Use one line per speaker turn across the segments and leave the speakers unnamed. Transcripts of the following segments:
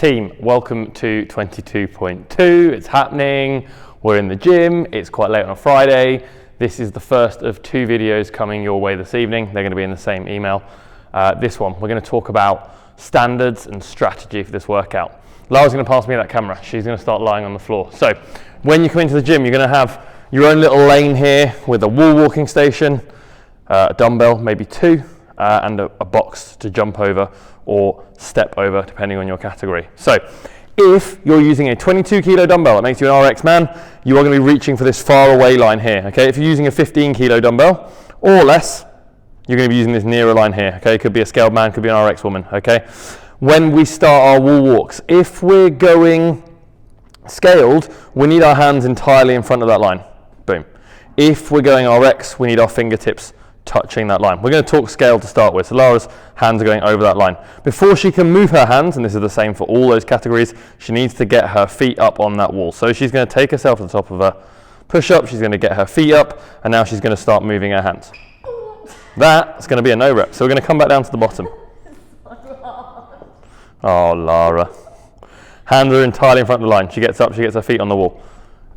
Team, welcome to 22.2. It's happening. We're in the gym. It's quite late on a Friday. This is the first of two videos coming your way this evening. They're going to be in the same email. This one, we're going to talk about standards and strategy for this workout. Lara's going to pass me that camera. She's going to start lying on the floor. So when you come into the gym, you're going to have your own little lane here with a wall walking station, a dumbbell, maybe two, and a box to jump over or step over depending on your category. So if you're using a 22 kilo dumbbell that makes you an RX man, you are going to be reaching for this far away line here. Okay, if you're using a 15 kilo dumbbell or less, you're going to be using this nearer line here. Okay, could be a scaled man, could be an RX woman. Okay, when we start our wall walks, if we're going scaled, we need our hands entirely in front of that line. Boom. If we're going RX, we need our fingertips touching that line. We're going to talk scale to start with. So Lara's hands are going over that line. Before she can move her hands, and this is the same for all those categories, she needs to get her feet up on that wall. So she's going to take herself to the top of a push-up, she's going to get her feet up, and now she's going to start moving her hands. That's going to be a no rep. So we're going to come back down to the bottom. Oh, Lara. Hands are entirely in front of the line. She gets up, she gets her feet on the wall.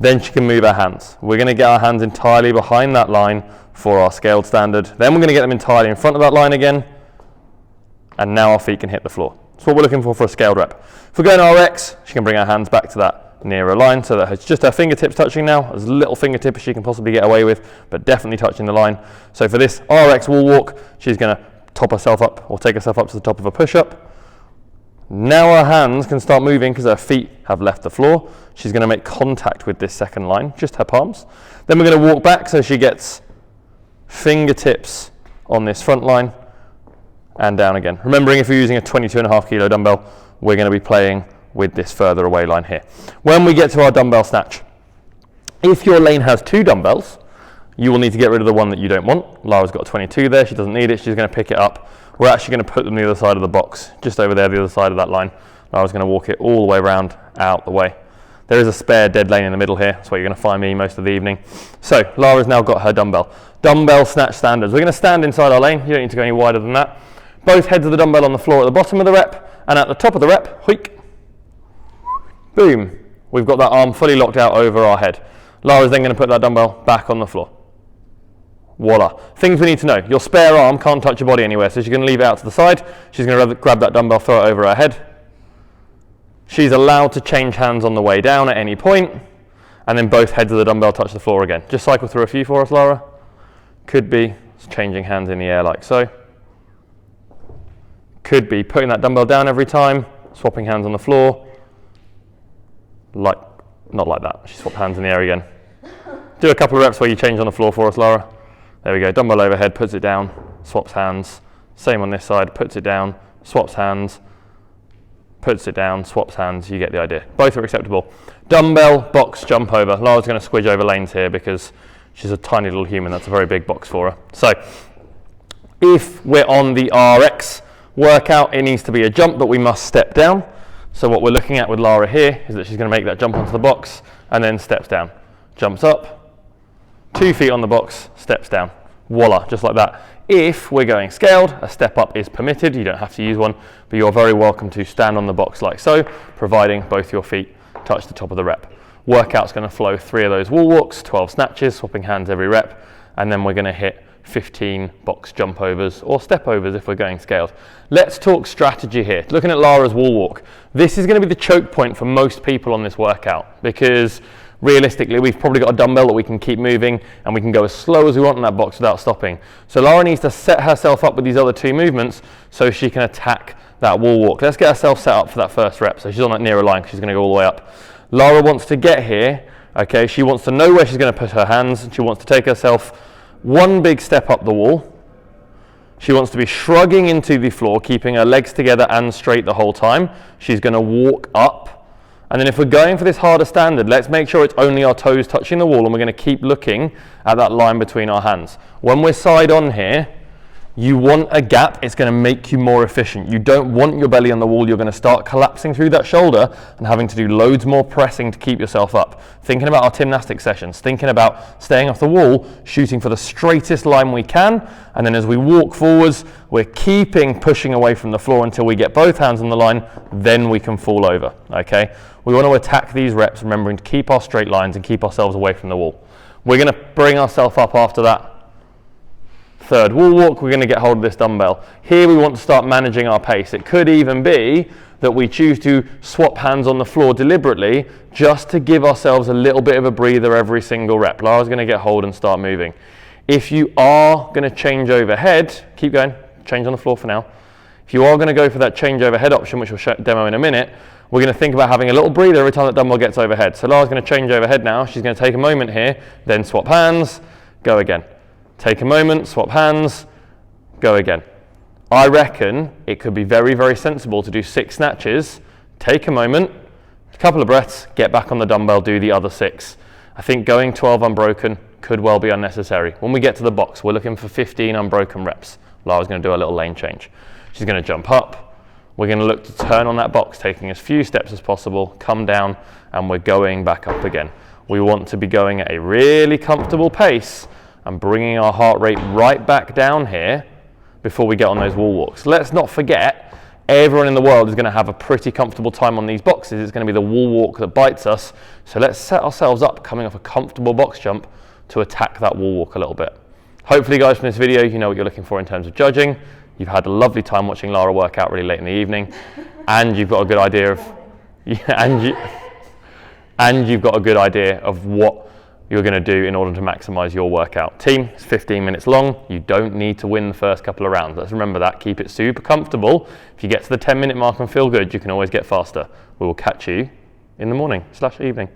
Then she can move her hands. We're going to get our hands entirely behind that line for our scaled standard. Then we're going to get them entirely in front of that line again. And now our feet can hit the floor. That's what we're looking for a scaled rep. If we're going RX, she can bring her hands back to that nearer line so that it's just her fingertips touching now, as little fingertip as she can possibly get away with, but definitely touching the line. So for this RX wall walk, she's going to top herself up or take herself up to the top of a push-up. Now her hands can start moving because her feet have left the floor. She's going to make contact with this second line, just her palms. Then we're going to walk back so she gets fingertips on this front line and down again. Remembering if you're using a 22.5 kilo dumbbell, we're going to be playing with this further away line here. When we get to our dumbbell snatch, if your lane has two dumbbells, you will need to get rid of the one that you don't want. Lara's got a 22 there, she doesn't need it, she's going to pick it up. We're actually going to put them on the other side of the box, just over there, the other side of that line. Lara's going to walk it all the way around, out the way. There is a spare dead lane in the middle here, that's where you're going to find me most of the evening. So Lara's now got her dumbbell. Dumbbell snatch standards. We're going to stand inside our lane, you don't need to go any wider than that. Both heads of the dumbbell on the floor at the bottom of the rep, and at the top of the rep, hoik, boom. We've got that arm fully locked out over our head. Lara's then going to put that dumbbell back on the floor. Voila. Things we need to know. Your spare arm can't touch your body anywhere, so she's going to leave it out to the side. She's going to grab that dumbbell, throw it over her head. She's allowed to change hands on the way down at any point, and then both heads of the dumbbell touch the floor again. Just cycle through a few for us, Lara. Could be changing hands in the air like so. Could be putting that dumbbell down every time, swapping hands on the floor. Like, not like that. She swapped hands in the air again. Do a couple of reps where you change on the floor for us, Lara. There we go, dumbbell overhead, puts it down, swaps hands. Same on this side, puts it down, swaps hands, puts it down, swaps hands. You get the idea. Both are acceptable. Dumbbell, box, jump over. Lara's going to squidge over lanes here because she's a tiny little human. That's a very big box for her. So if we're on the RX workout, it needs to be a jump, but we must step down. So what we're looking at with Lara here is that she's going to make that jump onto the box and then steps down. Jumps up. 2 feet on the box, steps down. Voila, just like that. If we're going scaled, a step up is permitted. You don't have to use one, but you're very welcome to stand on the box like so, providing both your feet touch the top of the rep. Workout's going to flow 3 of those wall walks, 12 snatches, swapping hands every rep, and then we're going to hit 15 box jump overs or step overs if we're going scaled. Let's talk strategy here. Looking at Lara's wall walk, this is going to be the choke point for most people on this workout because realistically, we've probably got a dumbbell that we can keep moving and we can go as slow as we want in that box without stopping. So Lara needs to set herself up with these other 2 movements so she can attack that wall walk. Let's get herself set up for that first rep. So she's on that nearer line because she's going to go all the way up. Lara wants to get here, okay? She wants to know where she's going to put her hands. She wants to take herself 1 big step up the wall. She wants to be shrugging into the floor, keeping her legs together and straight the whole time. She's going to walk up. And then if we're going for this harder standard, let's make sure it's only our toes touching the wall and we're going to keep looking at that line between our hands. When we're side on here, You want a gap, it's going to make you more efficient. You don't want your belly on the wall, you're going to start collapsing through that shoulder and having to do loads more pressing to keep yourself up. Thinking about our gymnastic sessions, thinking about staying off the wall, shooting for the straightest line we can, and then as we walk forwards, we're pushing away from the floor until we get both hands on the line, then we can fall over, okay? We want to attack these reps, remembering to keep our straight lines and keep ourselves away from the wall. We're going to bring ourselves up after that third wall walk, we're going to get hold of this dumbbell. Here we want to start managing our pace. It could even be that we choose to swap hands on the floor deliberately just to give ourselves a little bit of a breather every single rep. Lara's going to get hold and start moving. If you are going to change overhead, keep going, change on the floor for now. If you are going to go for that change overhead option, which we'll demo in a minute, we're going to think about having a little breather every time that dumbbell gets overhead. So Lara's going to change overhead now. She's going to take a moment here, then swap hands, go again. Take a moment, swap hands, go again. I reckon it could be very, very sensible to do 6 snatches, take a moment, a couple of breaths, get back on the dumbbell, do the other 6. I think going 12 unbroken could well be unnecessary. When we get to the box, we're looking for 15 unbroken reps. Lara's going to do a little lane change. She's going to jump up. We're going to look to turn on that box, taking as few steps as possible, come down, and we're going back up again. We want to be going at a really comfortable pace and bringing our heart rate right back down here before we get on those wall walks. Let's not forget, everyone in the world is going to have a pretty comfortable time on these boxes. It's going to be the wall walk that bites us. So let's set ourselves up coming off a comfortable box jump to attack that wall walk a little bit. Hopefully guys, from this video, you know what you're looking for in terms of judging. You've had a lovely time watching Lara work out really late in the evening, and you've got a good idea of, and you've got a good idea of what you're going to do in order to maximize your workout. Team, it's 15 minutes long. You don't need to win the first couple of rounds. Let's remember that. Keep it super comfortable. If you get to the 10-minute mark and feel good, you can always get faster. We will catch you in the morning/evening.